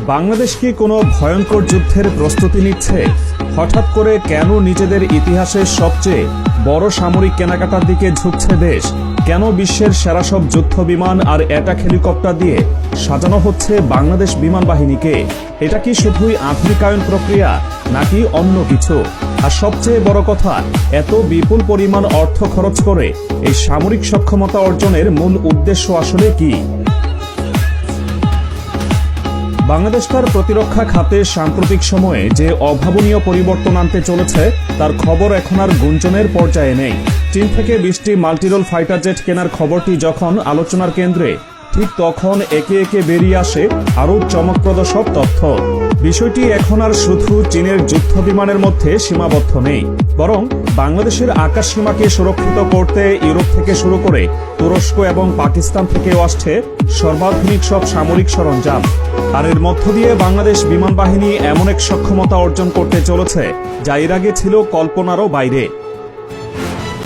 বাংলাদেশ কি কোনো ভয়ঙ্কর যুদ্ধের প্রস্তুতি নিচ্ছে? হঠাৎ করে কেন নিজেদের ইতিহাসের সবচেয়ে বড় সামরিক কেনাকাটার দিকে ঝুঁকছে দেশ? কেন বিশ্বের সেরা সব যুদ্ধ বিমান আর অ্যাটাক হেলিকপ্টার দিয়ে সাজানো হচ্ছে বাংলাদেশ বিমান বাহিনীকে? এটা কি শুধুই আধুনিকায়ন প্রক্রিয়া নাকি অন্য কিছু? আর সবচেয়ে বড় কথা, এত বিপুল পরিমাণ অর্থ খরচ করে এই সামরিক সক্ষমতা অর্জনের মূল উদ্দেশ্য আসলে কি? বাংলাদেশ তার প্রতিরক্ষা খাতে সাম্প্রতিক সময়ে যে অভাবনীয় পরিবর্তন আনতে চলেছে তার খবর এখন আর গুঞ্জনের পর্যায়ে নেই। চীন থেকে 20টি মাল্টিরোল ফাইটার জেট কেনার খবরটি যখন আলোচনার কেন্দ্রে, ঠিক তখন একে একে বেরিয়ে আসে আরও চমকপ্রদ সব তথ্য। বিষয়টি এখন আর শুধু চীনের যুদ্ধ বিমানের মধ্যে সীমাবদ্ধ নেই, বরং বাংলাদেশের আকাশ সীমাকে সুরক্ষিত করতে ইউরোপ থেকে শুরু করে তুরস্ক এবং পাকিস্তান থেকেও আসছে সর্বাধুনিক সব সামরিক সরঞ্জাম। আর এর মধ্য দিয়ে বাংলাদেশ বিমান বাহিনী এমন এক সক্ষমতা অর্জন করতে চলেছে যা এর আগে ছিল কল্পনারও বাইরে।